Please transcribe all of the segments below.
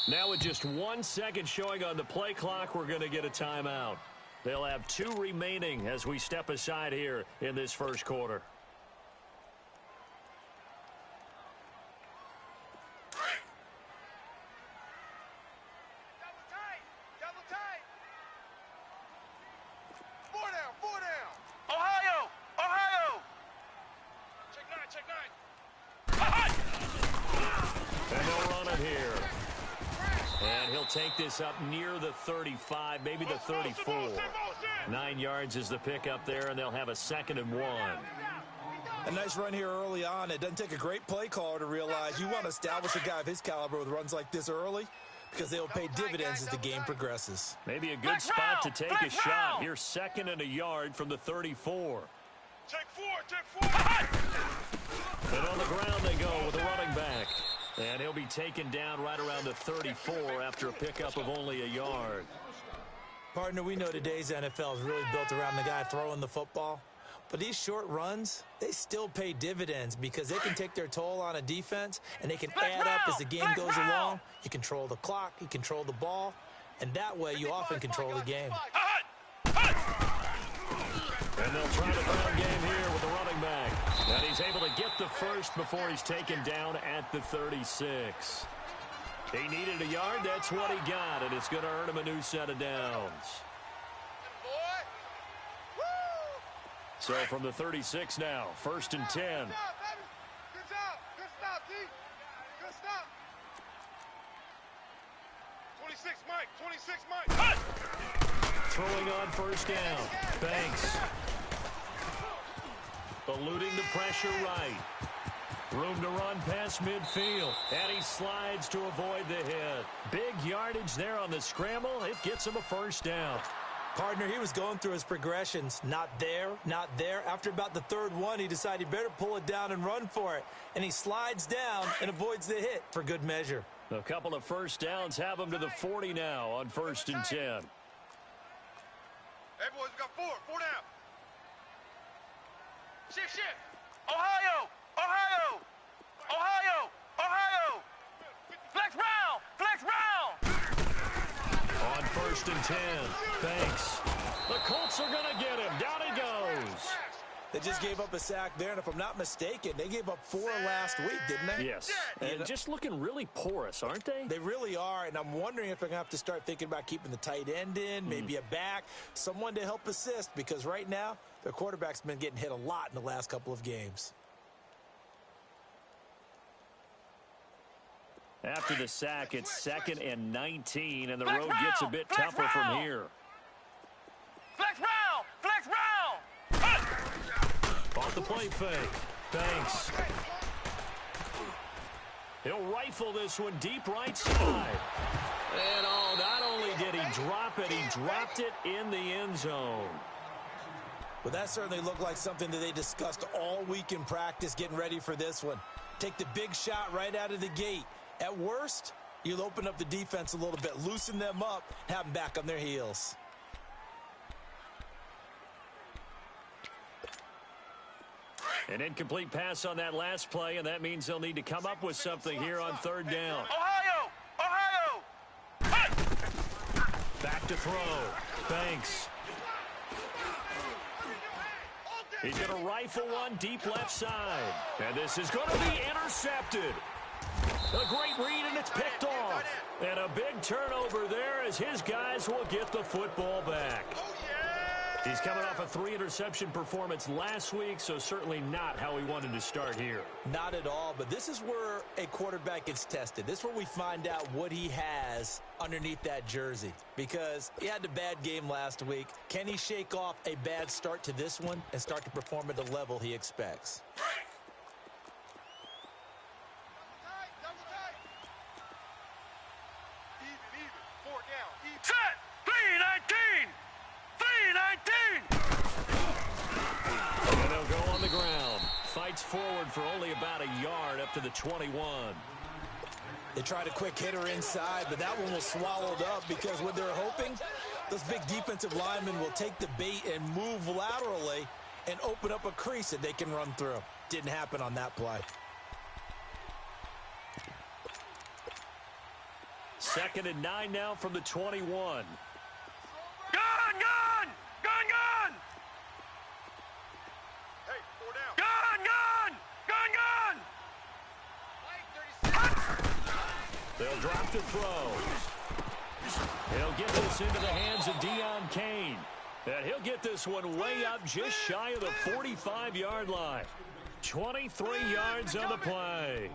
Now with just 1 second showing on the play clock, we're going to get a timeout. They'll have 2 remaining as we step aside here in this first quarter. Take this up near the 35, maybe the 34. 9 yards is the pickup there, and they'll have a 2nd and 1. A nice run here early on. It doesn't take a great play caller to realize you want to establish a guy of his caliber with runs like this early because they'll pay dividends as the game progresses. Maybe a good spot to take a shot. Here's 2nd and a yard from the 34. Take 4. And on the ground they go with the running back. And he'll be taken down right around the 34 after a pickup of only a yard. Partner, we know today's NFL is really built around the guy throwing the football. But these short runs, they still pay dividends because they can take their toll on a defense and they can add up as the game goes along. You control the clock, you control the ball, and that way you often control the game. And they'll try the ground game here with the running back. And he's able to get the first before he's taken down at the 36. He needed a yard. That's what he got, and it's going to earn him a new set of downs. So from the 36 now, 1st and 10. Good job, baby. Good job. Good stop, D. Good stop. 26, Mike. 26, Mike. Throwing on 1st down. Banks. Eluding the pressure right. Room to run past midfield. And he slides to avoid the hit. Big yardage there on the scramble. It gets him a 1st down. Partner, he was going through his progressions. Not there, not there. After about the 3rd one, he decided he better pull it down and run for it. And he slides down and avoids the hit for good measure. A couple of 1st downs have him to the 40 now on 1st and 10. Hey, boys, we got 4. 4 down. Shift. Ohio. Flex round. On 1st and 10, Banks. The Colts are going to get him. Down he goes. They just gave up a sack there, and if I'm not mistaken, they gave up 4 last week, didn't they? Yes. And just looking really porous, aren't they? They really are, and I'm wondering if they're going to have to start thinking about keeping the tight end in, maybe a back, someone to help assist, because right now, their quarterback's been getting hit a lot in the last couple of games. After the sack, it's 2nd and 19, and the road gets a bit tougher from here. Flex round. Off the play fake. Banks. He'll rifle this one deep right side. And not only did he drop it, he dropped it in the end zone. Well, that certainly looked like something that they discussed all week in practice getting ready for this one. Take the big shot right out of the gate. At worst, you'll open up the defense a little bit, loosen them up, have them back on their heels. An incomplete pass on that last play, and that means they'll need to come up with something here on 3rd down. Ohio. Back to throw. Banks. He's going to rifle one deep left side. And this is going to be intercepted. A great read, and it's picked off. And a big turnover there as his guys will get the football back. He's coming off a 3-interception performance last week, so certainly not how he wanted to start here. Not at all, but this is where a quarterback gets tested. This is where we find out what he has underneath that jersey, because he had a bad game last week. Can he shake off a bad start to this one and start to perform at the level he expects? And they'll go on the ground. Fights forward for only about a yard up to the 21. They tried a quick hitter inside, but that one was swallowed up because what they're hoping, those big defensive linemen will take the bait and move laterally and open up a crease that they can run through. Didn't happen on that play. 2nd and 9 now from the 21. Gun! Hey, 4 down. They'll drop the throw. He'll get this into the hands of Deion Kane. And he'll get this one way up just shy of the 45-yard line. 23 yards on the play.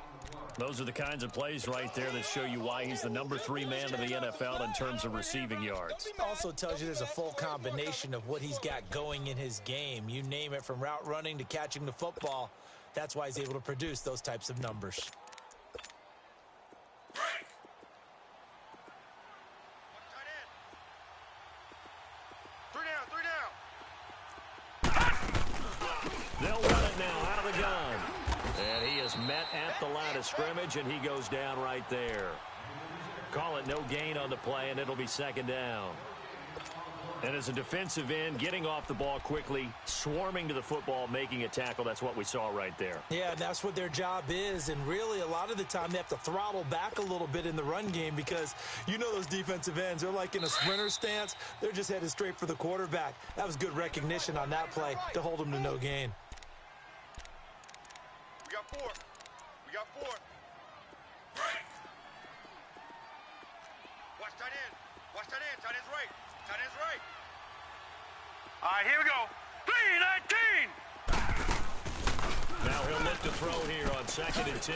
Those are the kinds of plays right there that show you why he's the number 3 man in the NFL in terms of receiving yards. Also tells you there's a full combination of what he's got going in his game. You name it, from route running to catching the football. That's why he's able to produce those types of numbers. They'll run it now out of the gun. And he is met at the line of scrimmage, and he goes down right there. Call it no gain on the play, and it'll be 2nd down. And as a defensive end, getting off the ball quickly, swarming to the football, making a tackle, that's what we saw right there. Yeah, that's what their job is, and really a lot of the time they have to throttle back a little bit in the run game because you know those defensive ends, they're like in a sprinter stance. They're just headed straight for the quarterback. That was good recognition on that play to hold them to no gain. We got 4. Watch tight end. Tight end's right. All right, here we go. 3-19. Now he'll look to throw here on 2nd and 10.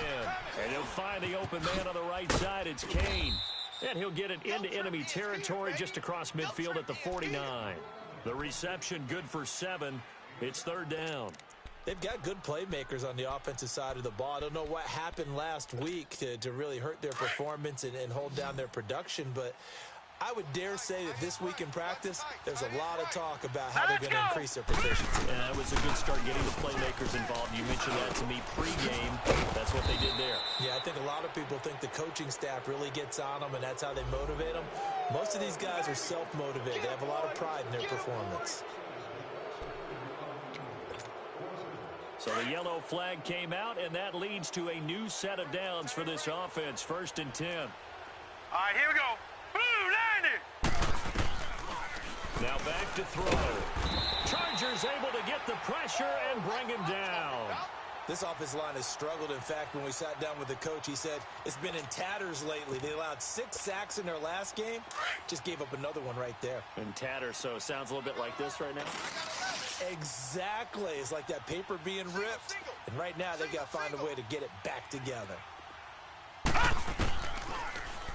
And he'll find the open man on the right side. It's Kane. And he'll get it into enemy territory just across midfield at the 49. The reception good for 7. It's 3rd down. They've got good playmakers on the offensive side of the ball. I don't know what happened last week to really hurt their performance and hold down their production, but I would dare say that this week in practice, there's a lot of talk about how they're going to increase their proficiency. Yeah, it was a good start getting the playmakers involved. You mentioned that to me pregame. That's what they did there. Yeah, I think a lot of people think the coaching staff really gets on them, and that's how they motivate them. Most of these guys are self-motivated. They have a lot of pride in their performance. So the yellow flag came out, and that leads to a new set of downs for this offense. 1st and 10. All right, here we go. Blue 90. Now back to throw. Chargers able to get the pressure and bring him down. This offensive line has struggled. In fact, when we sat down with the coach, he said it's been in tatters lately. They allowed 6 sacks in their last game. Just gave up another one right there. In tatters, so it sounds a little bit like this right now. Exactly. It's like that paper being ripped. And right now, they've got to find a way to get it back together.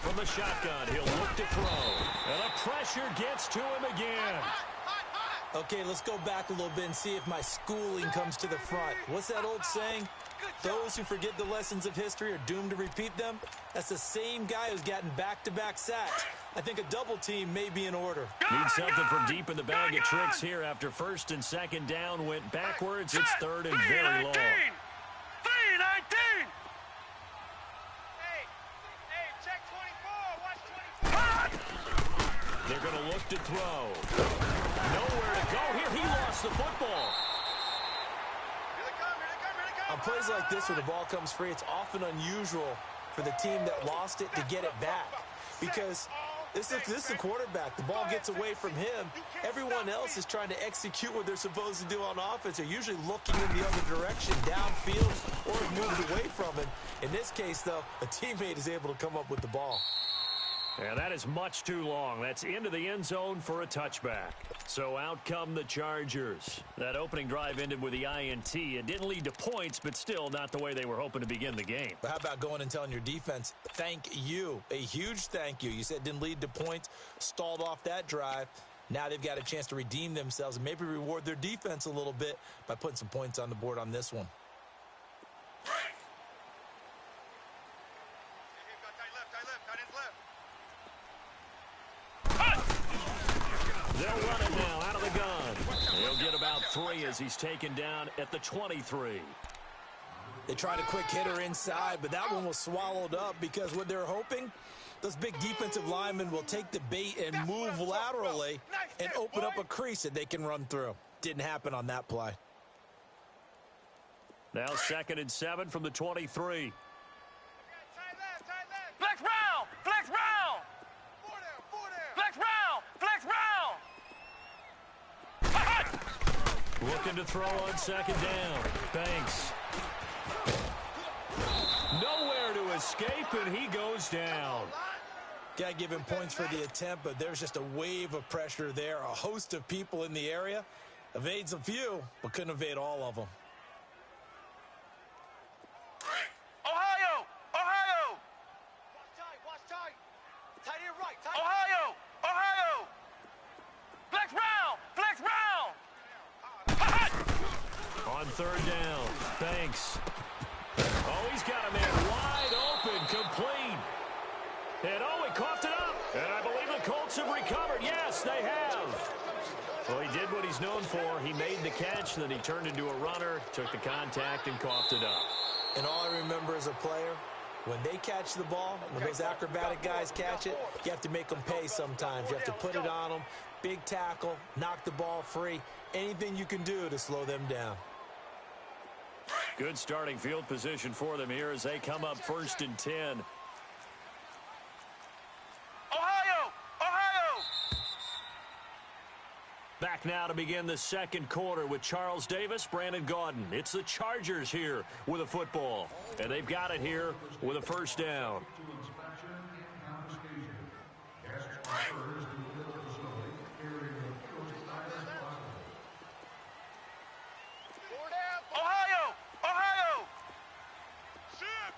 From the shotgun, he'll look to throw. And the pressure gets to him again. Okay, let's go back a little bit and see if my schooling comes to the front. What's that old saying? Those who forget the lessons of history are doomed to repeat them. That's the same guy who's gotten back-to-back sacks. I think a double team may be in order. Need something from deep in the bag of tricks here after 1st and 2nd down went backwards. It's 3rd and very long. 3-19. Hey, check 24. Watch 24. They're going to look to throw. Nowhere to go here. He lost the football. Here they come. On plays like this where the ball comes free, it's often unusual for the team that lost it to get it back. Because this is the quarterback. The ball gets away from him. Everyone else is trying to execute what they're supposed to do on offense. They're usually looking in the other direction, downfield, or moved away from him. In this case, though, a teammate is able to come up with the ball. And that is much too long. That's into the end zone for a touchback. So out come the Chargers. That opening drive ended with the INT. It didn't lead to points, but still not the way they were hoping to begin the game. But how about going and telling your defense, thank you, a huge thank you. You said it didn't lead to points, stalled off that drive. Now they've got a chance to redeem themselves and maybe reward their defense a little bit by putting some points on the board on this one. They'll run it now out of the gun. He'll get about 3 as he's taken down at the 23. They tried a quick hitter inside, but that one was swallowed up because what they're hoping, those big defensive linemen will take the bait and move laterally and open up a crease that they can run through. Didn't happen on that play. Now 2nd and 7 from the 23. Flex round! Flex round! Looking to throw on second down. Banks. Nowhere to escape, and he goes down. Got to give him points for the attempt, but there's just a wave of pressure there. A host of people in the area. Evades a few, but couldn't evade all of them. Ohio! Ohio! Watch tight. Tight end right. Ohio! Ohio! Flex round! On third down, Banks. Oh, he's got a man wide open, complete. And oh, he coughed it up. And I believe the Colts have recovered. Yes, they have. Well, he did what he's known for. He made the catch, then he turned into a runner, took the contact, and coughed it up. And all I remember as a player, when they catch the ball, when those acrobatic guys catch it, you have to make them pay sometimes. You have to put it on them, big tackle, knock the ball free, anything you can do to slow them down. Good starting field position for them here as they come up 1st and 10. Ohio! Ohio! Back now to begin the second quarter with Charles Davis, Brandon Gaudin. It's the Chargers here with a football. And they've got it here with a first down. Ohio! Ohio!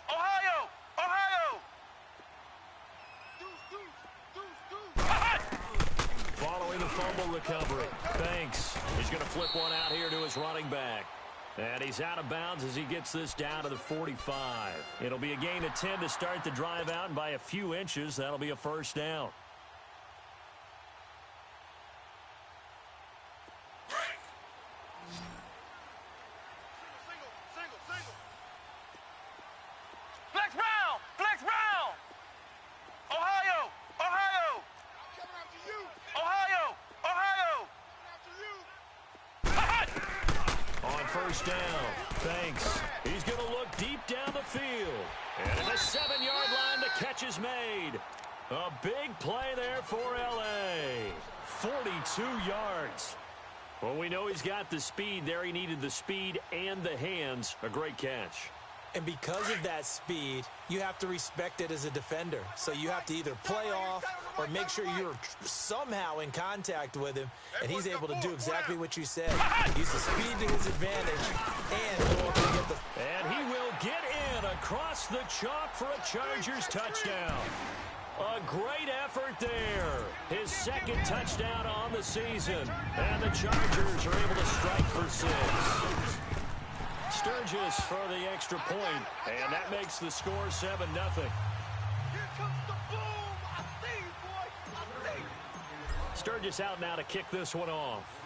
Ohio! Ohio! Following the fumble recovery, Banks is going to flip one out here to his running back. And he's out of bounds as he gets this down to the 45. It'll be a gain of 10 to start the drive out, and by a few inches, that'll be a first down. Single. Flex round! Ohio! Ohio! Coming after you! Ohio! Ohio! Coming after you! On first down, Banks. He's going to look deep down the field. And at the 7-yard line, the catch is made. A big play there for L.A. 42 yards. Well, we know he's got the speed there. He needed the speed and the hands. A great catch. And because of that speed, you have to respect it as a defender. So you have to either play off or make sure you're somehow in contact with him, and he's able to do exactly what you said. Use the speed to his advantage and go up and get the... And he will get in across the chalk for a Chargers touchdown. A great effort there. His second touchdown on the season. And the Chargers are able to strike for 6. Sturgis for the extra point, and that makes the score 7-0. Here comes the boom! I see you, boy! I see you! Sturgis out now to kick this one off.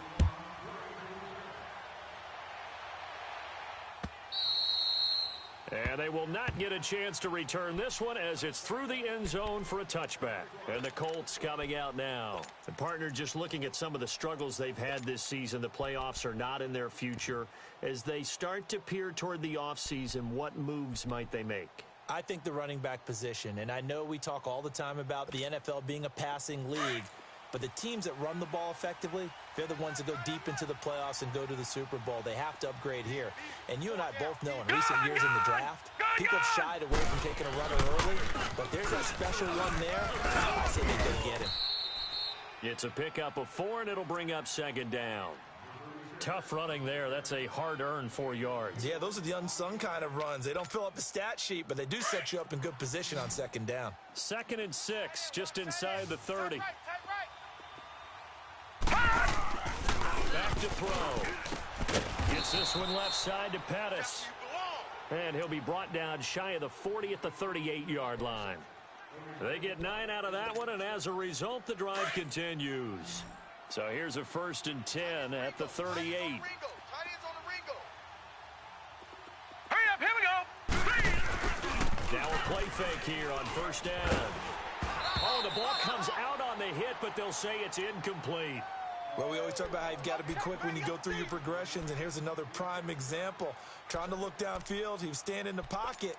And they will not get a chance to return this one as it's through the end zone for a touchback. And the Colts coming out now. And partner, just looking at some of the struggles they've had this season, the playoffs are not in their future. As they start to peer toward the offseason, what moves might they make? I think the running back position, and I know we talk all the time about the NFL being a passing league, but the teams that run the ball effectively, they're the ones that go deep into the playoffs and go to the Super Bowl. They have to upgrade here. And you and I both know in recent years in the draft, people have shied away from taking a runner early, but there's that special one there. I say they go get him. It's a pickup of 4, and it'll bring up second down. Tough running there. That's a hard-earned 4 yards. Yeah, those are the unsung kind of runs. They don't fill up the stat sheet, but they do set you up in good position on second down. 2nd and 6, just inside the 30. Back to throw. Gets this one left side to Pettis. And he'll be brought down shy of the 40 at the 38-yard line. They get 9 out of that one, and as a result, the drive continues. So here's a 1st and 10 at the 38. Hurry up, here we go! Now a play fake here on first down. Oh, the ball comes out on the hit, but they'll say it's incomplete. Well, we always talk about how you've got to be quick when you go through your progressions, and here's another prime example. Trying to look downfield, he was standing in the pocket,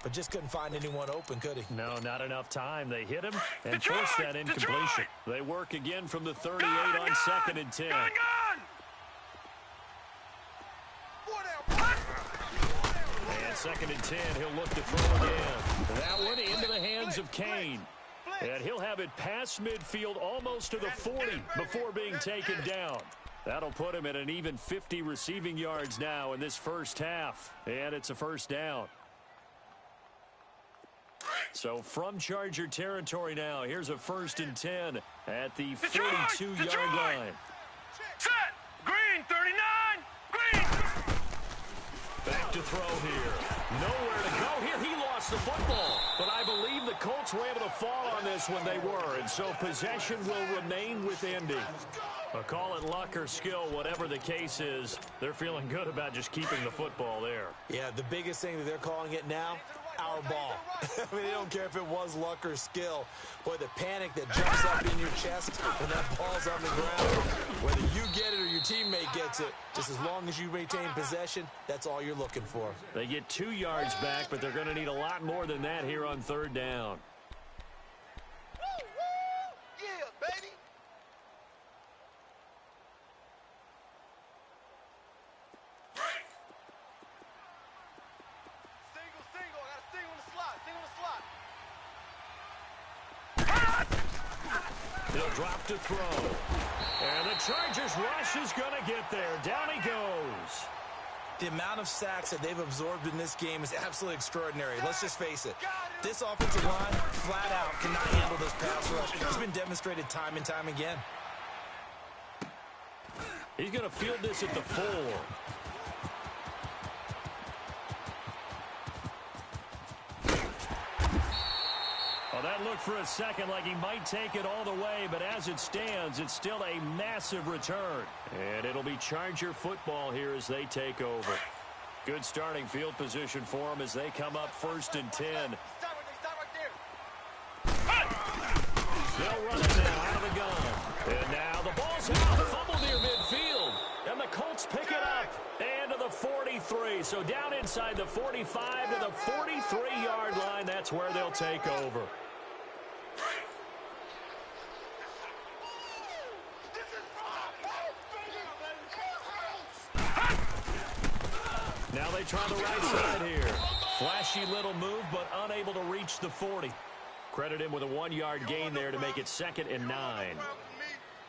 but just couldn't find anyone open, could he? No, not enough time. They hit him and forced that incompletion. They work again from the 38 on 2nd and 10. 2nd and 10. He'll look to throw again. That one into the hands of Kane. And he'll have it past midfield almost to the 40 before being taken down. That'll put him at an even 50 receiving yards now in this first half. And it's a first down. So from Charger territory now, here's a 1st and 10 at the 42-yard line. Set! Green, 39! Green! Back to throw here. Nowhere to go here. He lost the football. But I believe the Colts were able to fall on this when they were. And so possession will remain with Indy. But call it luck or skill, whatever the case is, they're feeling good about just keeping the football there. Yeah, the biggest thing that they're calling it now, our ball. I mean, they don't care if it was luck or skill. Boy, the panic that jumps up in your chest when that ball's on the ground, whether you get it or your teammate gets it, just as long as you maintain possession, that's all you're looking for. They get 2 yards back, but they're going to need a lot more than that here on 3rd down. Woo, woo! Yeah, baby! Single. I got a single in the slot. He'll drop to throw. And the Chargers rush is going to get there. Down he goes. The amount of sacks that they've absorbed in this game is absolutely extraordinary. Let's just face it. This offensive line, flat out, cannot handle this pass rush. It's been demonstrated time and time again. He's going to field this at the 4. Well, that looked for a second like he might take it all the way, but as it stands, it's still a massive return. And it'll be Charger football here as they take over. Good starting field position for them as they come up 1st and 10. Stop right there. They'll run it now out of the gun. And now the ball's out. Fumble near midfield. And the Colts pick it up. And to the 43. So down inside the 45 to the 43-yard line. That's where they'll take over. Now they try the right side here. Flashy little move, but unable to reach the 40. Credit him with a 1-yard gain there to make it 2nd and 9.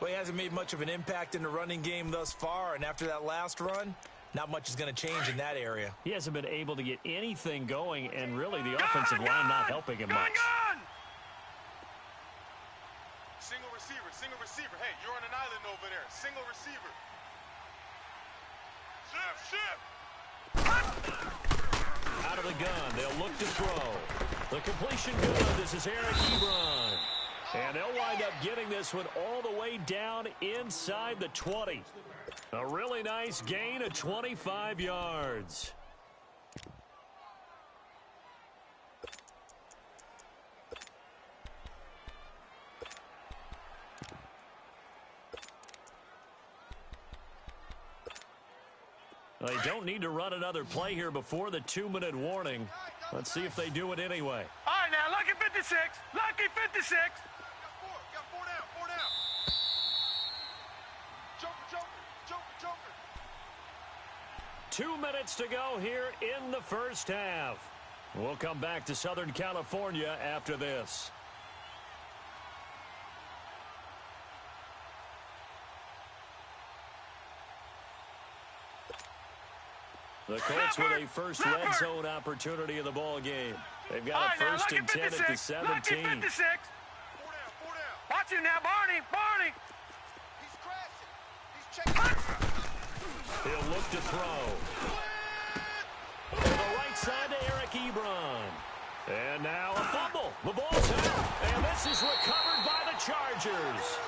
Well, he hasn't made much of an impact in the running game thus far, and after that last run, not much is going to change in that area. He hasn't been able to get anything going, and really the offensive line not helping him much. Single receiver. Hey, you're on an island over there. Single receiver. Shift. Out of the gun, they'll look to throw. The completion good. This is Eric Ebron. And they'll wind up getting this one all the way down inside the 20. A really nice gain of 25 yards. They don't need to run another play here before the 2-minute warning. Let's see if they do it anyway. All right, now, lucky 56. Lucky 56. Got four down. Joker. 2 minutes to go here in the first half. We'll come back to Southern California after this. The Colts with a first red zone opportunity in the ball game. They've got a 1st and 10 at the 17. 4 down. Watch him now, Barney. He's crashing. He's checking. He'll look to throw. To the right side to Eric Ebron. And now a fumble. The ball's out. And this is recovered by the Chargers.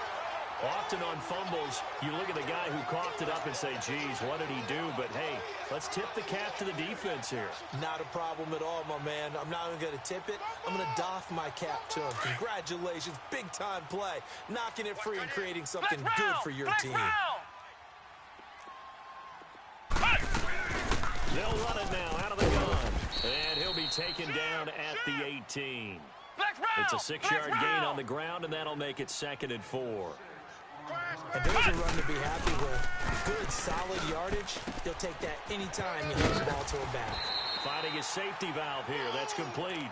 Often on fumbles, you look at the guy who coughed it up and say, geez, what did he do? But, hey, let's tip the cap to the defense here. Not a problem at all, my man. I'm not even going to tip it. I'm going to doff my cap to him. Congratulations. Big-time play. Knocking it free and creating something good for your team. They'll run it now out of the gun. And he'll be taken down at the 18. It's a 6-yard gain on the ground, and that'll make it 2nd and 4. And there's a run to be happy with. Good, solid yardage. He'll take that anytime he hands the ball to a back. finding a safety valve here. That's complete.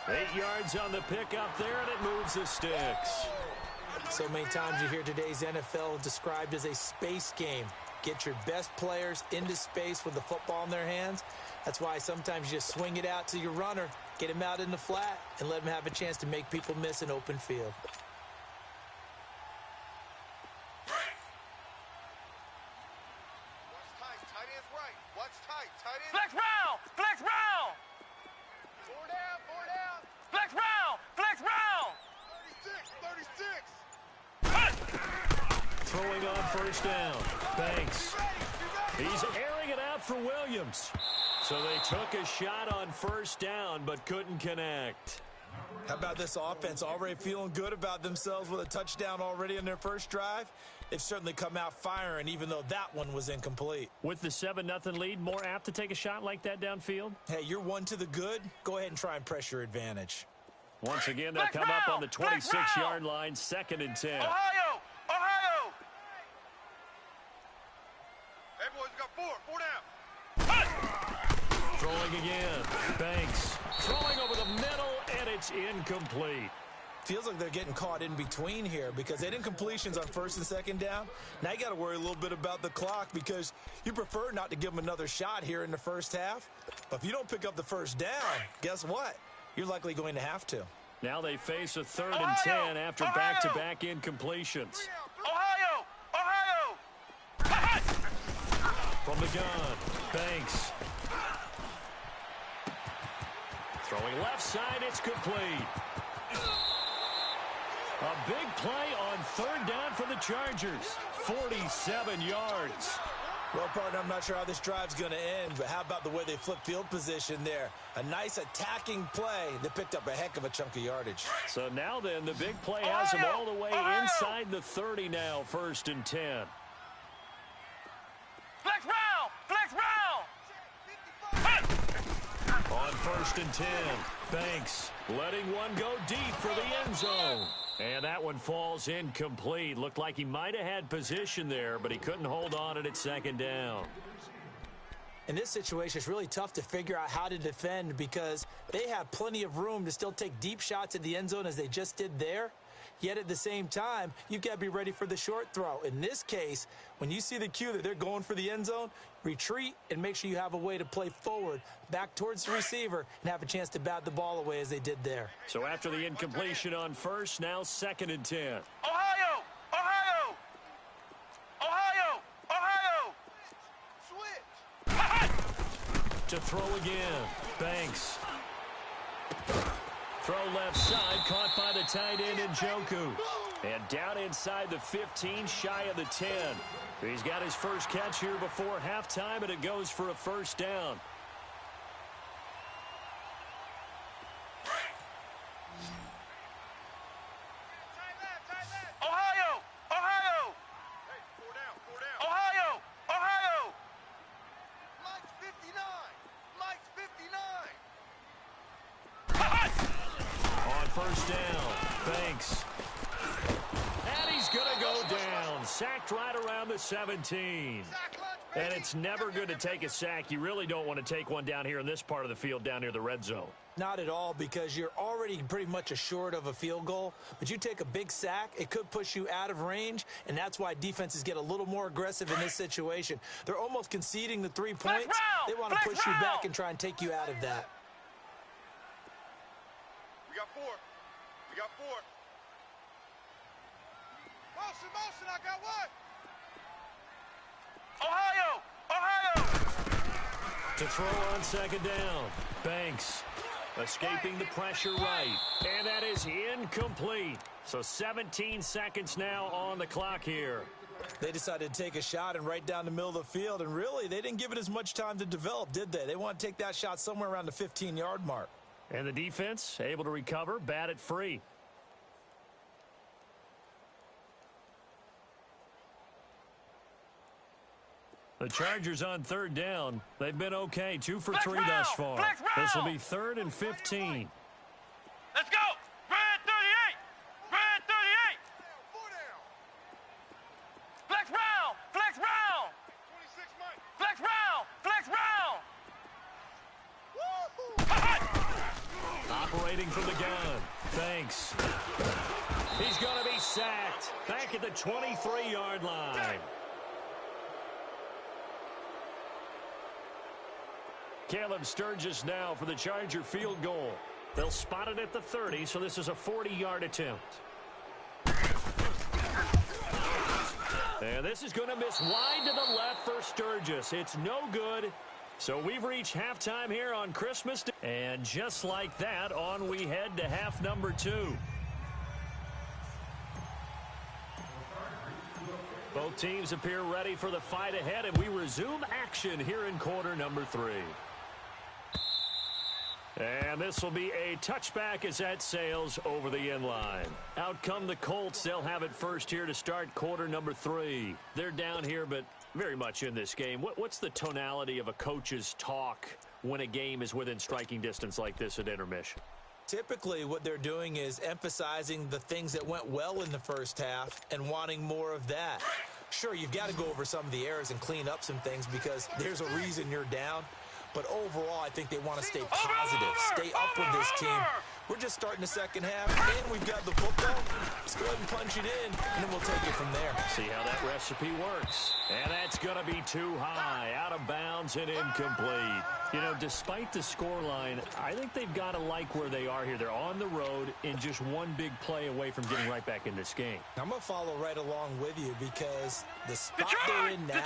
8 yards on the pickup there, and it moves the sticks. So many times you hear today's NFL described as a space game. Get your best players into space with the football in their hands. That's why sometimes you just swing it out to your runner, get him out in the flat, and let him have a chance to make people miss an open field. Flex round! Flex round! Four down! Flex round! Flex round! 36! Throwing on first down. Banks. He's airing it out for Williams. So they took a shot on first down but couldn't connect. How about this offense already feeling good about themselves with a touchdown already in their first drive? They've certainly come out firing, even though that one was incomplete. With the 7-0 lead, more apt to take a shot like that downfield? Hey, you're one to the good. Go ahead and try and press your advantage. Once again, they'll come up on the 26-yard line, 2nd and 10. Ohio! Hey, boys, we got four down. Throwing again. Banks. Throwing over the middle, and it's incomplete. Feels like they're getting caught in between here because they didn't completions on 1st and 2nd down. Now you got to worry a little bit about the clock because you prefer not to give them another shot here in the first half. But if you don't pick up the first down, guess what? You're likely going to have to. Now they face a 3rd and 10 after back-to-back incompletions. Ohio! From the gun, Banks. Throwing left side, it's complete. A big play on 3rd down for the Chargers. 47 yards. Well, partner, I'm not sure how this drive's going to end, but how about the way they flip field position there? A nice attacking play that picked up a heck of a chunk of yardage. So now then, the big play has them all the way inside the 30 now, 1st and 10. Flex round! On 1st and 10, Banks letting one go deep for the end zone. And that one falls incomplete. Looked like he might have had position there, but he couldn't hold on it at 2nd down. In this situation, it's really tough to figure out how to defend because they have plenty of room to still take deep shots at the end zone as they just did there. Yet at the same time, you've got to be ready for the short throw. In this case, when you see the cue that they're going for the end zone, retreat and make sure you have a way to play forward, back towards the receiver, and have a chance to bat the ball away as they did there. So after the incompletion on 1st, now 2nd and 10. Ohio! Switch! To throw again, Banks. Throw left side, caught by the tight end Njoku. And down inside the 15, shy of the 10. He's got his first catch here before halftime, and it goes for a 1st down. Ohio! Hey, four down. Ohio! Mike's 59! On 1st down, Banks. And he's going to go down. Sacked right around the 17. And it's never good to take a sack. You really don't want to take one down here in this part of the field down near the red zone. Not at all, because you're already pretty much assured of a field goal. But you take a big sack, it could push you out of range, and that's why defenses get a little more aggressive in this situation. They're almost conceding the 3 points. They want to push you back and try and take you out of that. We got four. Motion, I got one. Ohio! To throw on 2nd down, Banks escaping the pressure right. And that is incomplete. So 17 seconds now on the clock here. They decided to take a shot and right down the middle of the field, and really, they didn't give it as much time to develop, did they? They want to take that shot somewhere around the 15-yard mark. And the defense able to recover, bat it free. The Chargers on 3rd down. They've been okay, 2 for 3 thus far. This will be 3rd and 15. Let's go! Red 38! Flex round! Flex round! operating from the gun. Thanks. He's going to be sacked. Back at the 23-yard line. Caleb Sturgis now for the Charger field goal. They'll spot it at the 30, so this is a 40-yard attempt. And this is going to miss wide to the left for Sturgis. It's no good. So we've reached halftime here on Christmas Day. And just like that, on we head to half number 2. Both teams appear ready for the fight ahead, and we resume action here in quarter number 3. And this will be a touchback as that sails over the end line. Out come the Colts. They'll have it first here to start quarter number 3. They're down here, but very much in this game. What's the tonality of a coach's talk when a game is within striking distance like this at intermission? Typically, what they're doing is emphasizing the things that went well in the first half and wanting more of that. Sure, you've got to go over some of the errors and clean up some things because there's a reason you're down. But overall, I think they want to stay positive, stay up with this team. We're just starting the second half, and we've got the football. Let's go ahead and punch it in, and then we'll take it from there. See how that recipe works. And that's going to be too high, out of bounds and incomplete. You know, despite the scoreline, I think they've got to like where they are here. They're on the road and just one big play away from getting right back in this game. I'm going to follow right along with you because the spot they're in now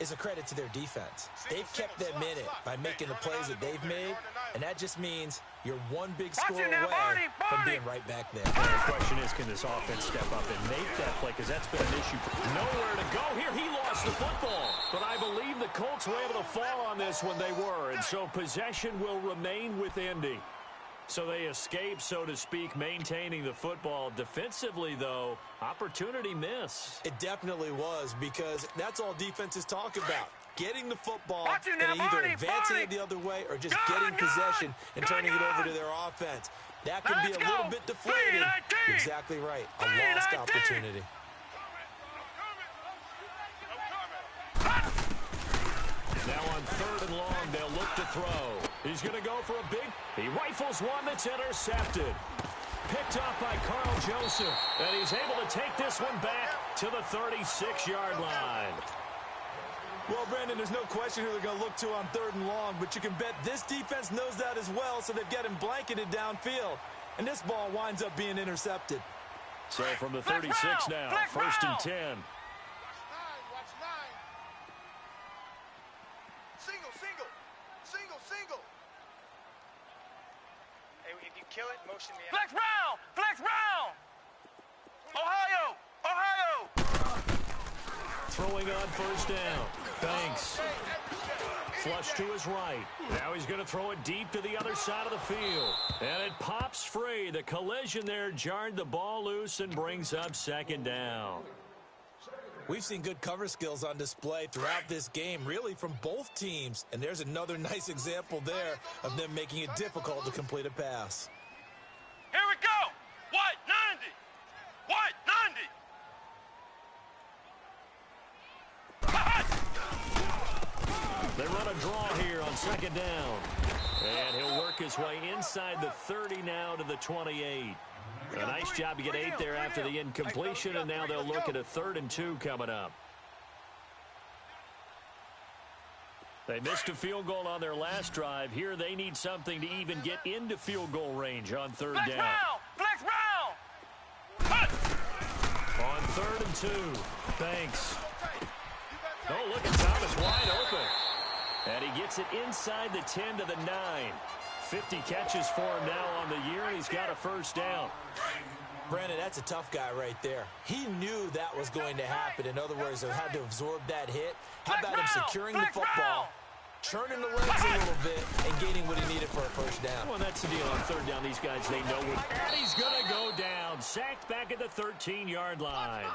is a credit to their defense. They've kept them in it by making the plays that they've made, and that just means you're one big score away from being right back there. And the question is, can this offense step up and make that play? Because that's been an issue. Nowhere to go here. He lost the football. But I believe the Colts were able to fall on this when they were, and so possession will remain with Indy. So they escape, so to speak, maintaining the football. Defensively, though, opportunity miss. It definitely was because that's all defenses talk about. Getting the football and either advancing it the other way or just getting possession and turning it over to their offense. That can be a little bit deflating. Exactly right. A lost opportunity. Now on 3rd and long, they'll look to throw. He's going to go for a big. He rifles one that's intercepted. Picked up by Carl Joseph. And he's able to take this one back to the 36-yard line. Well, Brandon, there's no question who they're going to look to on 3rd and long, but you can bet this defense knows that as well, so they've got him blanketed downfield. And this ball winds up being intercepted. So from the 36 now, 1st and 10. Watch 9. Single. Hey, if you kill it, motion me. Flex round. Ohio. Throwing on 1st down. Banks. Flush to his right. Now he's going to throw it deep to the other side of the field. And it pops free. The collision there jarred the ball loose and brings up 2nd down. We've seen good cover skills on display throughout this game, really from both teams. And there's another nice example there of them making it difficult to complete a pass. Here we go. White 90. They run a draw here on 2nd down. And he'll work his way inside the 30 now to the 28. A nice job to get 8 there after the incompletion, and now they'll look at a 3rd and 2 coming up. They missed a field goal on their last drive. Here they need something to even get into field goal range on 3rd down. Flex round. On 3rd and 2. Thanks. Oh, look at Thomas wide open. And he gets it inside the 10 to the 9. 50 catches for him now on the year, and he's got a 1st down. Brandon, that's a tough guy right there. He knew that was going to happen. In other words, he had to absorb that hit. How about him securing the football, turning the legs a little bit, and gaining what he needed for a 1st down? Well, that's the deal on 3rd down. These guys, they know what. And he's going to go down. Sacked back at the 13-yard line.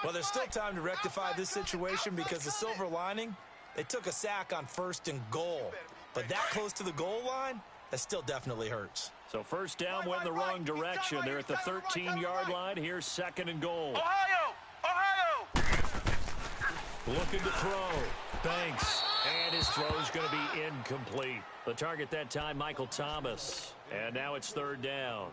Well, there's still time to rectify this situation because the silver lining, they took a sack on 1st and goal. But that close to the goal line, that still definitely hurts. So 1st down went in the wrong direction. They're at the 13-yard line. Here's 2nd and goal. Ohio. Looking to throw. Banks. And his throw is going to be incomplete. The target that time, Michael Thomas. And now it's third down.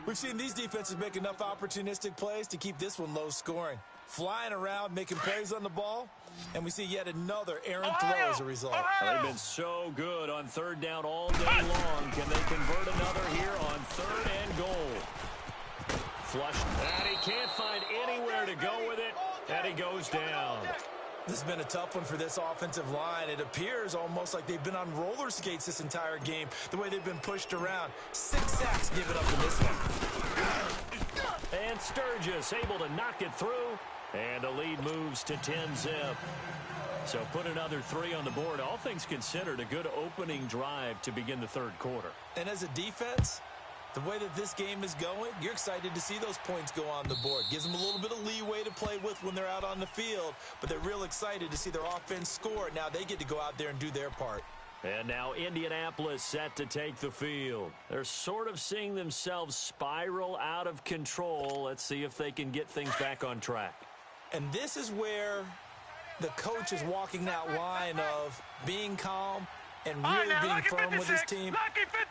We've seen these defenses make enough opportunistic plays to keep this one low scoring. Flying around, making plays on the ball, and we see yet another errant throw as a result. They've been so good on third down all day long. Can they convert another here on third and goal? Flush, and he can't find anywhere to go with it, and he goes down. This has been a tough one for this offensive line. It appears almost like they've been on roller skates this entire game, the way they've been pushed around. 6 sacks given up in this one. And Sturgis able to knock it through, and the lead moves to 10-zip. So put another 3 on the board. All things considered, a good opening drive to begin the third quarter. And as a defense, the way that this game is going, you're excited to see those points go on the board. Gives them a little bit of leeway to play with when they're out on the field, but they're real excited to see their offense score. Now they get to go out there and do their part. And now Indianapolis set to take the field. They're sort of seeing themselves spiral out of control. Let's see if they can get things back on track. And this is where the coach is walking that line of being calm and really being firm with his team.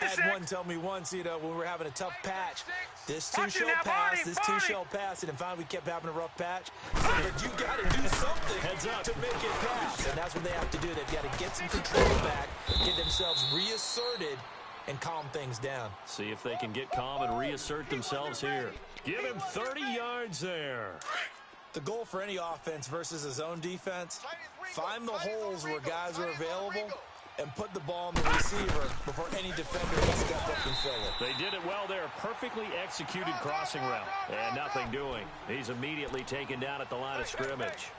I had one tell me once, you know, when we were having a tough patch, this too shall pass, this too shall pass. And finally we kept having a rough patch. So, but you got to do something to make it pass. And that's what they have to do. They've got to get some control back, get themselves reasserted, and calm things down. See if they can get calm and reassert themselves here. Give him 30 yards there. The goal for any offense versus a zone defense, find the holes where guys are available and put the ball on the receiver before any defender can step up and fill it. They did it well there. Perfectly executed crossing route. And nothing doing. He's immediately taken down at the line of scrimmage.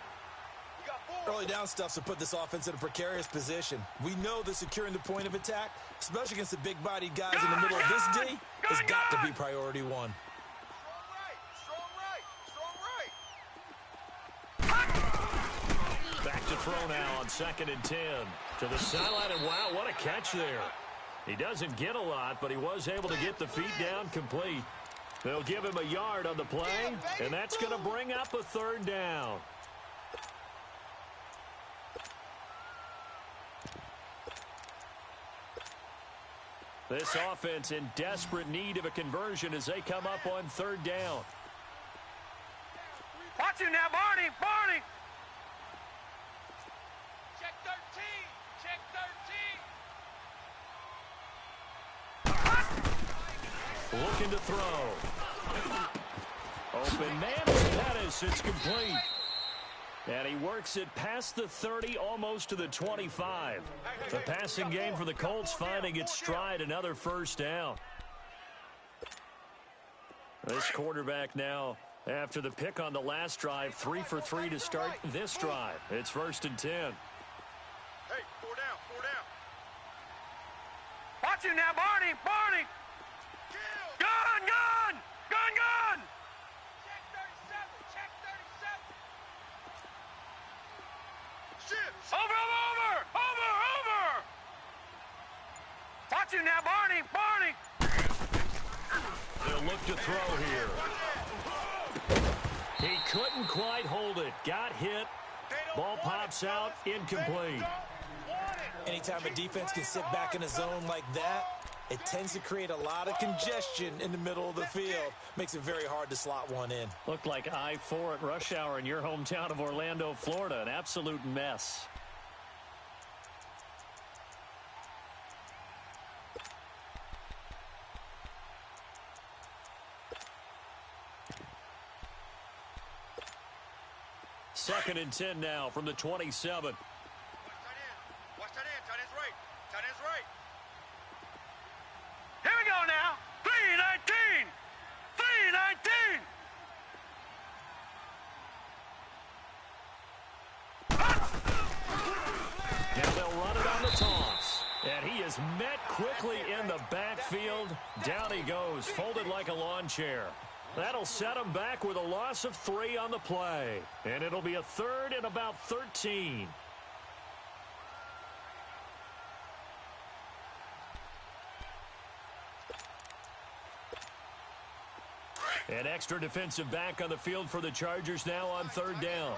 Early down stuffs have put this offense in a precarious position. We know that securing the point of attack, especially against the big-bodied guys in the middle of this D, has got to be priority one. Back to throw now on 2nd and 10. To the sideline, and wow, what a catch there. He doesn't get a lot, but he was able to get the feet down complete. They'll give him a yard on the play, and that's going to bring up a third down. This offense in desperate need of a conversion as they come up on third down. Watch him now, Barney! Barney! Check 13! Check 13! Looking to throw. Open man is Pettis. It's complete. And he works it past the 30, almost to the 25. The passing game for the Colts finding its stride, another first down. This quarterback now, after the pick on the last drive, 3 for 3 to start this drive. It's 1st and 10. Hey, 4 down, 4 down. Watch him now, Barney! Barney! Gun! Gun! Gun! Gun! Check 37! Check 37! Over! Over! Over! Over! Watch him now, Barney! Barney! They'll look to throw here. He couldn't quite hold it. Got hit. Ball pops out. Incomplete. Anytime a defense can sit back in a zone like that, it tends to create a lot of congestion in the middle of the field. Makes it very hard to slot one in. Looked like I-4 at rush hour in your hometown of Orlando, Florida. An absolute mess. Second and 10 now from the 27. Watch that in. Tight end's right. Tight end's right. Here we go now. 3-19. 3-19. Now they'll run it on the toss. And he is met quickly in the backfield. Down he goes, folded like a lawn chair. That'll set him back with a loss of 3 on the play. And it'll be a 3rd and about 13. An extra defensive back on the field for the Chargers now on 3rd down.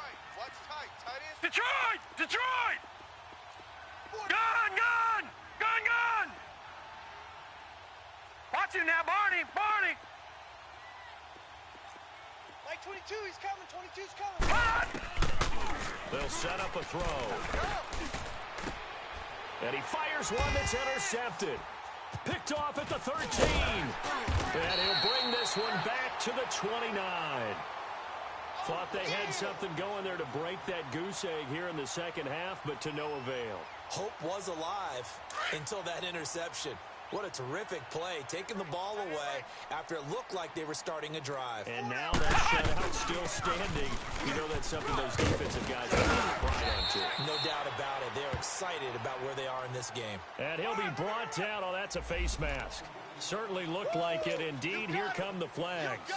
Detroit! Detroit! Gun, gun! Gun, gun! Watch him now, Barney! Barney! Like 22, he's coming. 22's coming. Run! They'll set up a throw. And he fires one that's intercepted. Picked off at the 13. And he'll bring this one back to the 29. Thought they had something going there to break that goose egg here in the second half, but to no avail. Hope was alive until that interception. What a terrific play, taking the ball away after it looked like they were starting a drive. And now that shutout still standing. You know that's something those defensive guys are taking pride on, too. No doubt about it. They're excited about where they are in this game. And he'll be brought down. Oh, that's a face mask. Certainly looked like it. Indeed, here come the flags.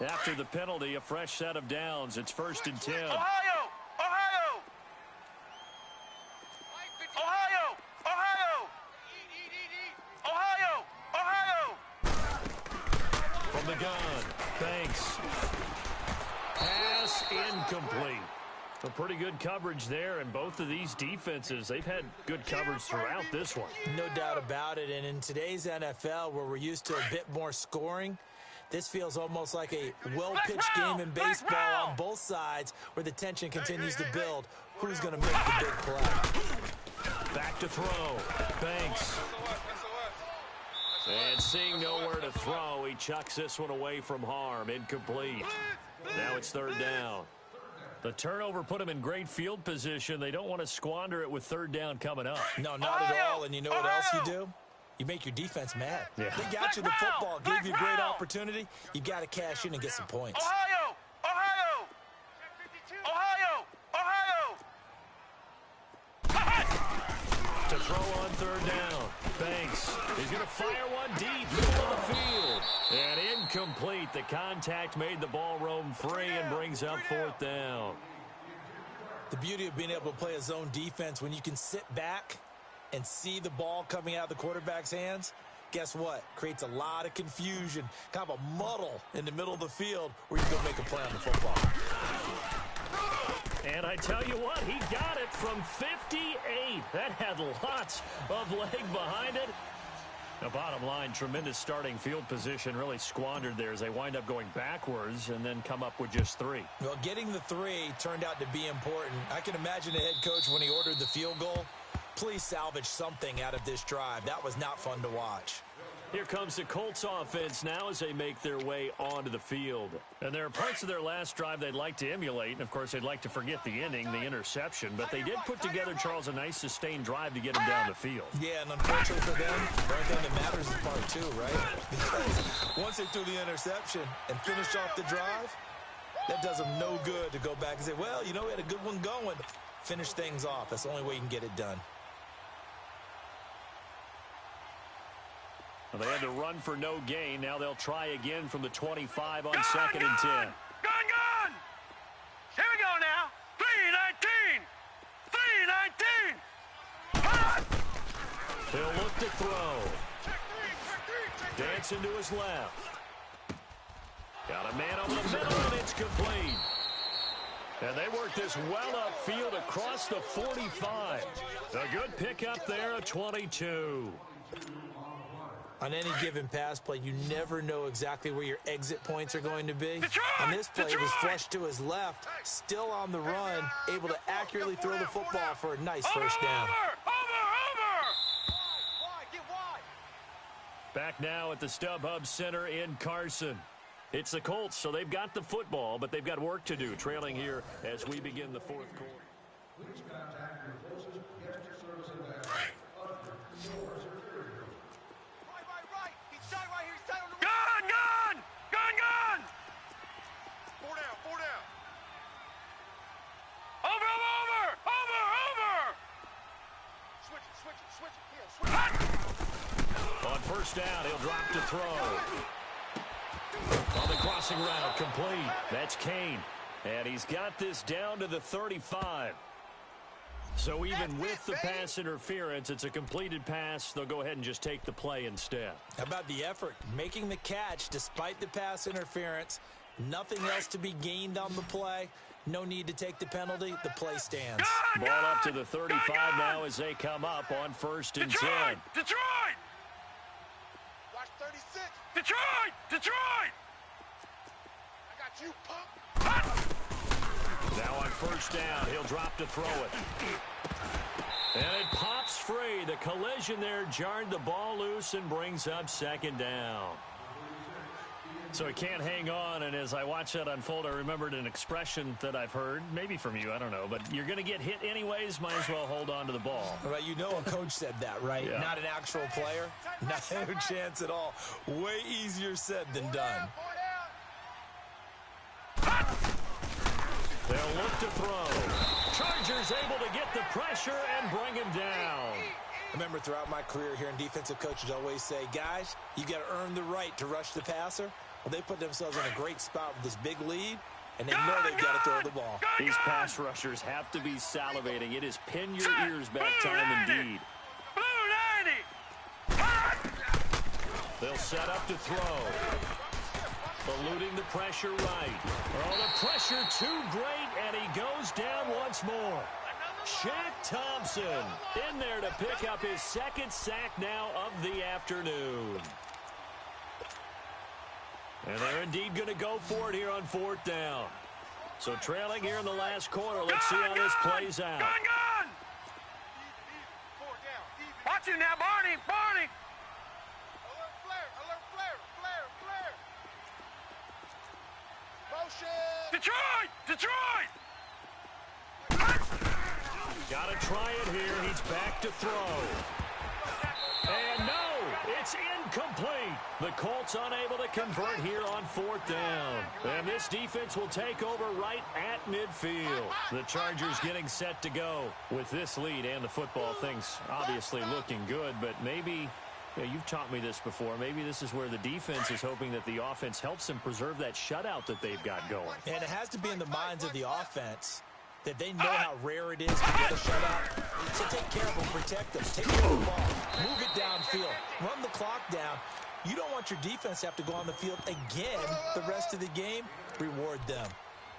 After the penalty, a fresh set of downs. It's 1st and 10. Ohio! Ohio! Ohio! Ohio! Ohio! Ohio! From the gun, Banks. Pass incomplete. A pretty good coverage there, and both of these defenses, they've had good coverage throughout this one. No doubt about it, and in today's NFL, where we're used to a bit more scoring, this feels almost like a well-pitched game in baseball on both sides where the tension continues to build. Who's going to make the big play? Back to throw. Banks. And seeing nowhere to throw, he chucks this one away from harm. Incomplete. Now it's 3rd down. The turnover put him in great field position. They don't want to squander it with 3rd down coming up. No, not at all. And you know what else you do? You make your defense mad. Yeah. They got you the football, gave you a great opportunity. You got to cash in and get some points. Ohio! Ohio! Ohio! Ohio! To throw on 3rd down. Banks. He's going to fire one deep middle of the field. And incomplete. The contact made the ball roam free and brings up 4th down. The beauty of being able to play a zone defense when you can sit back and see the ball coming out of the quarterback's hands, guess what? Creates a lot of confusion, kind of a muddle in the middle of the field where you can go make a play on the football. And I tell you what, he got it from 58. That had lots of leg behind it. The bottom line, tremendous starting field position, really squandered there as they wind up going backwards and then come up with just 3. Well, getting the 3 turned out to be important. I can imagine the head coach when he ordered the field goal. Please salvage something out of this drive. That was not fun to watch. Here comes the Colts offense now as they make their way onto the field. And there are parts of their last drive they'd like to emulate. And, of course, they'd like to forget the inning, the interception. But they did put together, Charles, a nice sustained drive to get them down the field. Yeah, and unfortunately for them, the only thing that matters is part 2, right? Because once they threw the interception and finished off the drive, that does them no good to go back and say, well, you know, we had a good one going. Finish things off. That's the only way you can get it done. Well, they had to run for no gain. Now they'll try again from the 25 on 2nd and 10. Gun! Here we go now. 3-19. 3-19. They'll look to throw. Dancing to his left. Got a man over the middle, and it's complete. And they work this well upfield across the 45. A good pickup there, a 22. On any given pass play, you never know exactly where your exit points are going to be. Detroit! On this play, it was Detroit! flushed to his left, still on the run, able to accurately throw the football for a nice first down. Over! Get wide. Back now at the StubHub Center in Carson. It's the Colts, so they've got the football, but they've got work to do, trailing here as we begin the 4th quarter. Please contact your closest guest service event. Right. He's shot right here. He's shot on the Gun! 4 down. Over! Switch it. On 1st down, he'll drop to throw. On the crossing route, complete. That's Kane. And he's got this down to the 35. So even with the pass interference, it's a completed pass. They'll go ahead and just take the play instead. How about the effort? Making the catch despite the pass interference. Nothing else to be gained on the play. No need to take the penalty. The play stands. Ball up to the 35 now as they come up on 1st and 10. Detroit! Watch 36. Detroit! I got you, punk. Now on 1st down, he'll drop to throw it. And it pops free. The collision there jarred the ball loose and brings up 2nd down. So he can't hang on, and as I watched that unfold, I remembered an expression that I've heard, maybe from you, I don't know, but you're going to get hit anyways, might as well hold on to the ball. Right, you know a coach said that, right? Yeah. Not an actual player. No chance at all. Way easier said than done. They'll look to throw. Chargers able to get the pressure and bring him down. I remember throughout my career hearing defensive coaches always say, guys, you got to earn the right to rush the passer. Well, they put themselves in a great spot with this big lead, and they know they've got to throw the ball. These pass rushers have to be salivating. It is pin your ears back time indeed. Blue 90! They'll set up to throw. Eluding the pressure right. Oh, the pressure too great, and he goes down once more. Shaq Thompson in there to pick up his 2nd sack now of the afternoon. And they're indeed going to go for it here on 4th down. So trailing here in the last quarter. Let's see how this plays out. Gun! Four down. Even. Watch him now, Barney! Alert flare. Motion. Detroit! Got to try it here. He's back to throw. And no, it's incomplete. The Colts unable to convert here on 4th down. And this defense will take over right at midfield. The Chargers getting set to go. With this lead and the football, things obviously looking good, but maybe, you've taught me this before, maybe this is where the defense is hoping that the offense helps them preserve that shutout that they've got going. And it has to be in the minds of the offense that they know how rare it is to get a shutout. So take care of them, protect them, take care of the ball, move it downfield, run the clock down. You don't want your defense to have to go on the field again the rest of the game. Reward them.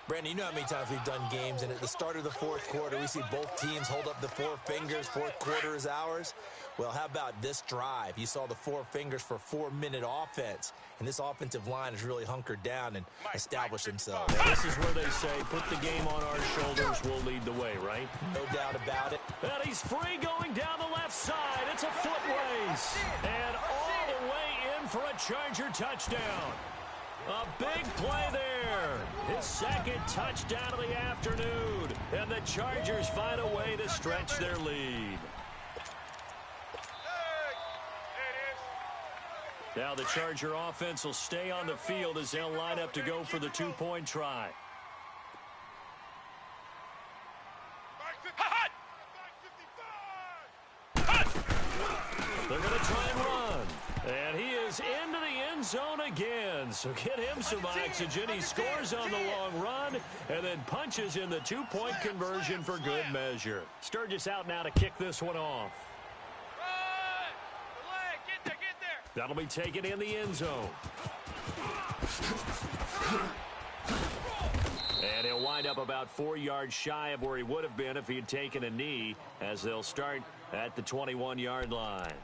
Brandon, you know how many times we've done games, and at the start of the 4th quarter, we see both teams hold up the 4 fingers, 4th quarter is ours. Well, how about this drive? You saw the 4 fingers for 4-minute offense, and this offensive line has really hunkered down and established themselves. And this is where they say, put the game on our shoulders, we'll lead the way, right? No doubt about it. And he's free going down the left side. It's a foot race. And all the way in for a Charger touchdown. A big play there. His 2nd touchdown of the afternoon. And the Chargers find a way to stretch their lead. Now the Charger offense will stay on the field as they'll line up to go for the 2-point try. They're going to try and run. And he is into the end zone again. So get him some oxygen. He scores on the long run and then punches in the 2-point conversion for good measure. Sturgis out now to kick this one off. That'll be taken in the end zone. And he'll wind up about 4 yards shy of where he would have been if he had taken a knee, as they'll start at the 21-yard line.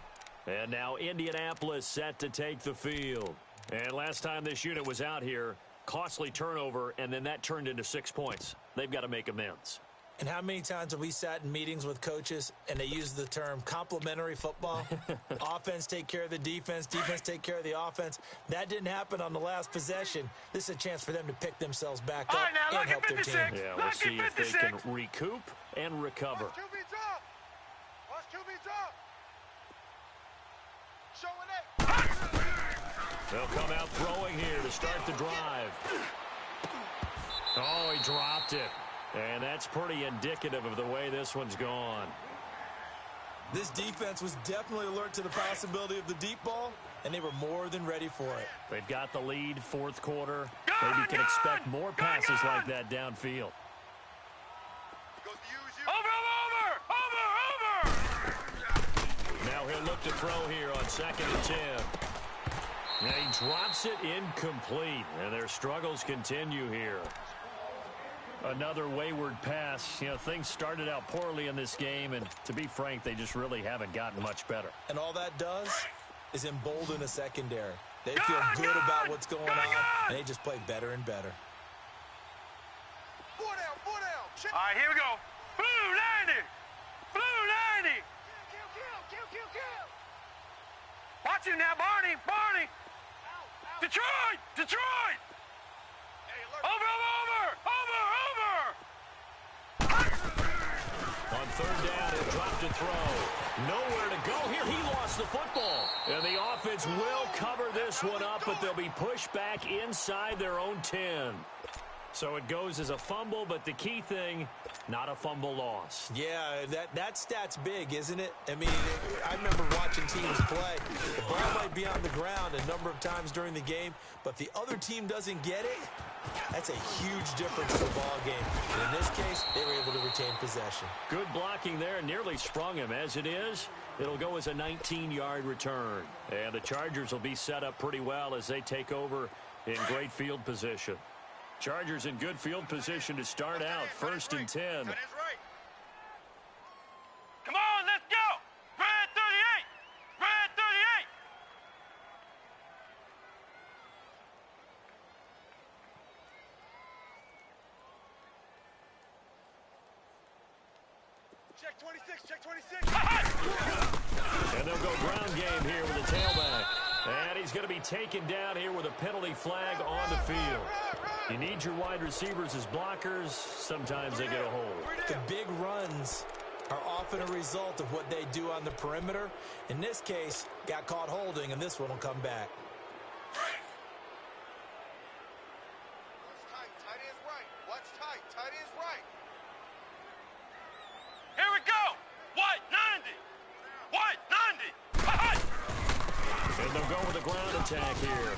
And now Indianapolis set to take the field. And last time this unit was out here, costly turnover, and then that turned into 6 points. They've got to make amends. And how many times have we sat in meetings with coaches and they use the term complementary football? Offense take care of the defense, defense take care of the offense. That didn't happen on the last possession. This is a chance for them to pick themselves back up and help their team. Yeah, we'll see if they can recoup and recover. Watch QB drop. Watch QB drop. Showing it. They'll come out throwing here to start the drive. Oh, he dropped it. And that's pretty indicative of the way this one's gone. This defense was definitely alert to the possibility of the deep ball, and they were more than ready for it. They've got the lead, 4th quarter. Maybe can expect more passes like that downfield. Over! Now he'll look to throw here on 2nd and 10. Now he drops it incomplete, and their struggles continue here. Another wayward pass. You know, things started out poorly in this game, and to be frank, they just really haven't gotten much better. And all that does is embolden a secondary. They feel good about what's going on, and they just play better and better. Four down, four down. Check. All right, here we go. Blue 90. Blue 90. Kill. Watch him now, Barney. Barney. Out. Detroit. Detroit. Hey, alert. Over. On third down, he'll drop to throw. Nowhere to go here. He lost the football. And the offense will cover this one up, but they'll be pushed back inside their own 10. So it goes as a fumble, but the key thing, not a fumble loss. Yeah, that stat's big, isn't it? I mean, I remember watching teams play. The ball might be on the ground a number of times during the game, but if the other team doesn't get it, that's a huge difference in the ball game. And in this case, they were able to retain possession. Good blocking there, nearly sprung him. As it is, it'll go as a 19-yard return. And the Chargers will be set up pretty well as they take over in great field position. Chargers in good field position to start out. First and 10. Tight end's right. Come on, let's go. Red 38. Red 38. Check 26, check 26. And they'll go ground game here with a tailback. And he's going to be taken down here with a penalty flag on the field. You need your wide receivers as blockers. Sometimes they get a hold. The big runs are often a result of what they do on the perimeter. In this case, got caught holding, and this one will come back. Watch tight, tight end's right. Watch tight, tight end's right. Here we go. White 90. White 90. And they'll go with a ground attack here.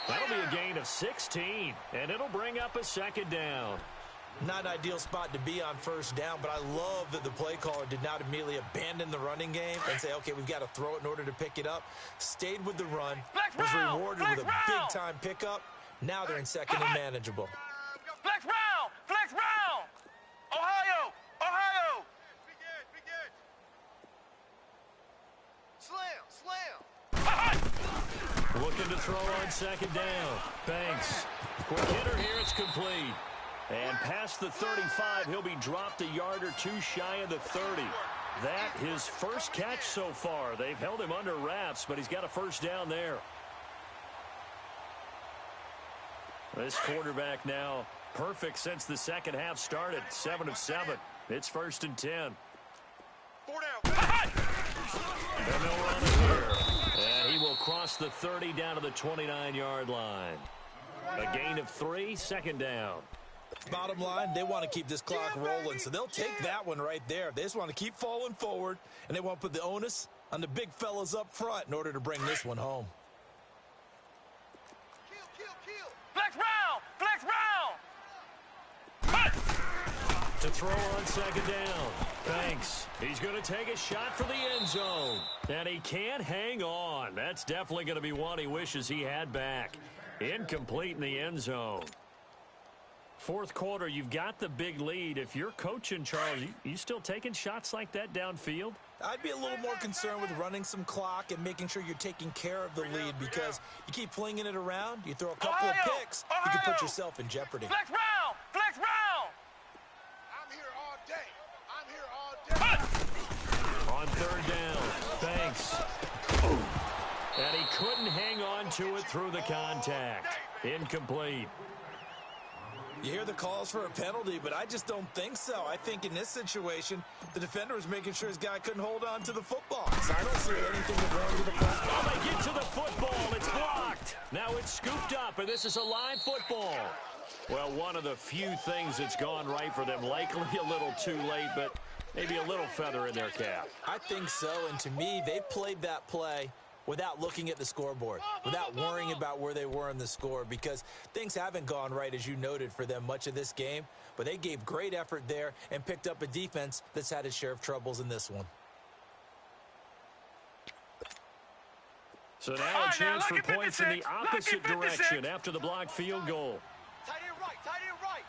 That'll be a gain of 16, and it'll bring up a second down. Not an ideal spot to be on first down, but I love that the play caller did not immediately abandon the running game and say, okay, we've got to throw it in order to pick it up. Stayed with the run, was rewarded with a big-time pickup. Now they're in second and manageable. Flex round. Flex round. Ohio. Ohio. Big edge. Slam. Looking to throw on second down. Banks. Quick hitter here. It's complete. And past the 35, he'll be dropped a yard or two shy of the 30. That his first catch so far. They've held him under wraps, but he's got a first down there. This quarterback now perfect since the second half started. 7 of 7. It's first and 10. 4 down. And they'll run it here. And he will cross the 30 down to the 29-yard line. A gain of 3, second down. Bottom line, they want to keep this clock rolling, so they'll take that one right there. They just want to keep falling forward, and they want to put the onus on the big fellas up front in order to bring this one home. Kill. Flex round. Flex round. To throw on second down. Banks. He's going to take a shot for the end zone. And he can't hang on. That's definitely going to be one he wishes he had back. Incomplete in the end zone. Fourth quarter, you've got the big lead. If you're coaching, Charles, you still taking shots like that downfield? I'd be a little more concerned with running some clock and making sure you're taking care of the lead, because you keep flinging it around, you throw a couple of picks, you can put yourself in jeopardy. Flex round. Flex round. I'm here all day. On third down, Banks. And he couldn't hang on to it through the contact. Incomplete. You hear the calls for a penalty, but I just don't think so. I think in this situation, the defender was making sure his guy couldn't hold on to the football. So I don't see anything to bring to the football. Oh, they get to the football. It's blocked. Now it's scooped up, and this is a live football. Well, one of the few things that's gone right for them. Likely a little too late, but maybe a little feather in their cap. I think so, and to me, they played that play without looking at the scoreboard, without worrying about where they were in the score, because things haven't gone right, as you noted, for them much of this game. But they gave great effort there and picked up a defense that's had its share of troubles in this one. So now a chance for points in the opposite direction after the blocked field goal. Tight end right, tight end right.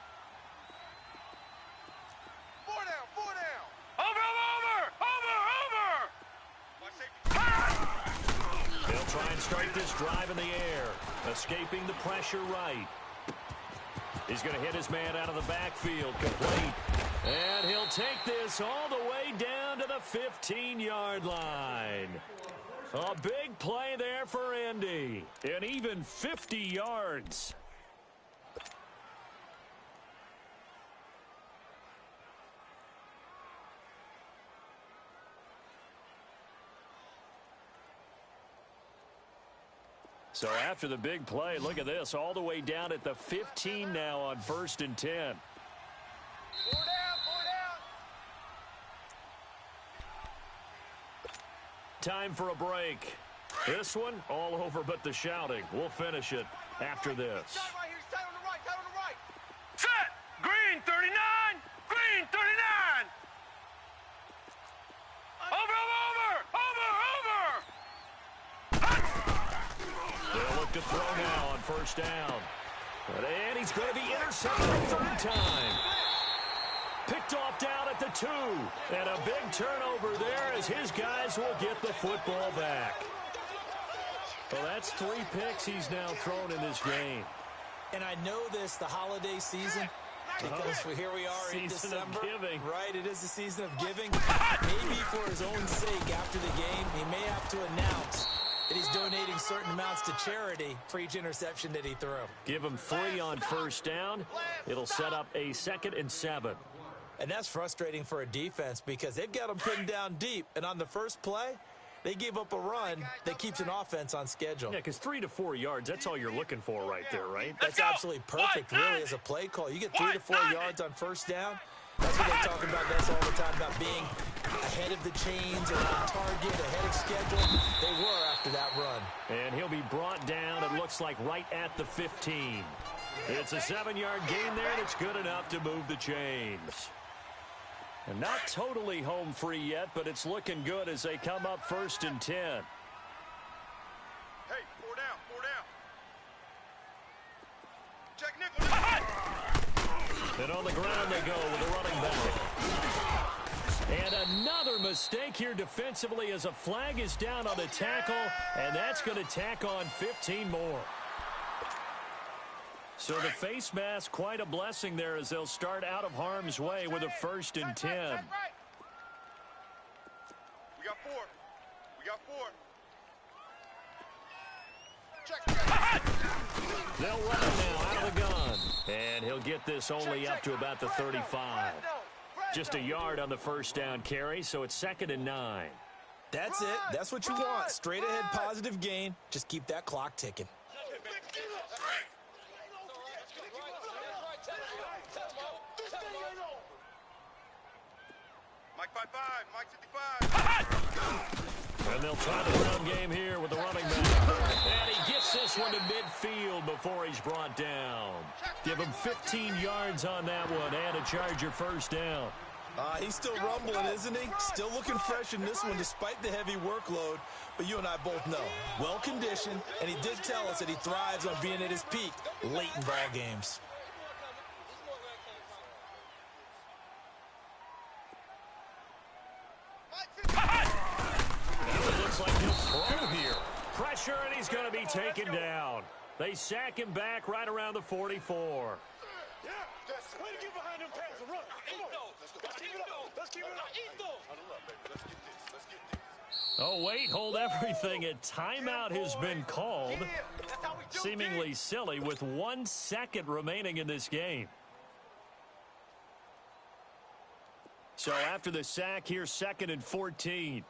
4 down, 4 down. Over! They'll try and start this drive in the air, escaping the pressure right. He's going to hit his man out of the backfield, complete. And he'll take this all the way down to the 15-yard line. A big play there for Indy, and even 50 yards. So after the big play, look at this, all the way down at the 15 now on 1st and 10. 4 down, 4 down. Time for a break. This one, all over but the shouting. We'll finish it after this. Tight right here, tight on the right, tight on the right. Set! Green 39! Green 39! Over! They'll look to throw now on 1st down. And he's going to be intercepted a 3rd time. Picked off down at the 2. And a big turnover there as his guys will get the football back. Well, that's 3 picks he's now thrown in this game. And I know this, the holiday season, because here we are in Season December. of giving. Right, it is the season of giving. Maybe for his own sake after the game, he may have to announce that he's donating certain amounts to charity for each interception that he threw. Give him 3 on 1st down. It'll set up a 2nd and 7. And that's frustrating for a defense because they've got him pinned down deep. And on the first play, they gave up a run that keeps an offense on schedule. Yeah, because 3 to 4 yards, that's all you're looking for right there, right? That's absolutely perfect, really, as a play call. You get 3 to 4 yards on 1st down. That's what they talk about this all the time, about being ahead of the chains or on target, ahead of schedule. They were after that run. And he'll be brought down, it looks like, right at the 15. It's a 7-yard gain there, and it's good enough to move the chains. And not totally home free yet, but it's looking good as they come up 1st and 10. Hey, 4 down, 4 down. Check nickel. And on the ground they go with the running back. And another mistake here defensively as a flag is down on the tackle, and that's going to tack on 15 more. So the face mask, quite a blessing there as they'll start out of harm's way with a 1st and 10. We got 4. We got 4. Check. They'll run it now out of the gun. And he'll get this only up to about the 35. Just a yard on the 1st down carry, so it's 2nd and 9. That's it. That's what you want. Straight ahead positive gain. Just keep that clock ticking. Mike 5-5, Mike 55. And they'll try the run game here with the running back. And he gets this one to midfield before he's brought down. Give him 15 yards on that one and a Charger 1st down. He's still rumbling, isn't he? Still looking fresh in this one despite the heavy workload. But you and I both know, well-conditioned, and he did tell us that he thrives on being at his peak late in ball games. It looks like he'll throw here. Pressure, and he's going to be taken down. They sack him back right around the 44. Yeah, that's way to get behind them pads and run. Come on. Let's keep it up. Let's keep it up. Let's get this. Oh, wait, hold everything. A timeout has been called. Seemingly silly with 1 second remaining in this game. So after the sack here, 2nd and 14.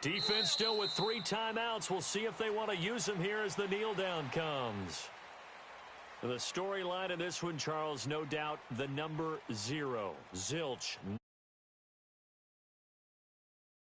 Defense still with 3 timeouts. We'll see if they want to use them here as the kneel down comes. The storyline in this one, Charles, no doubt the number 0, Zilch.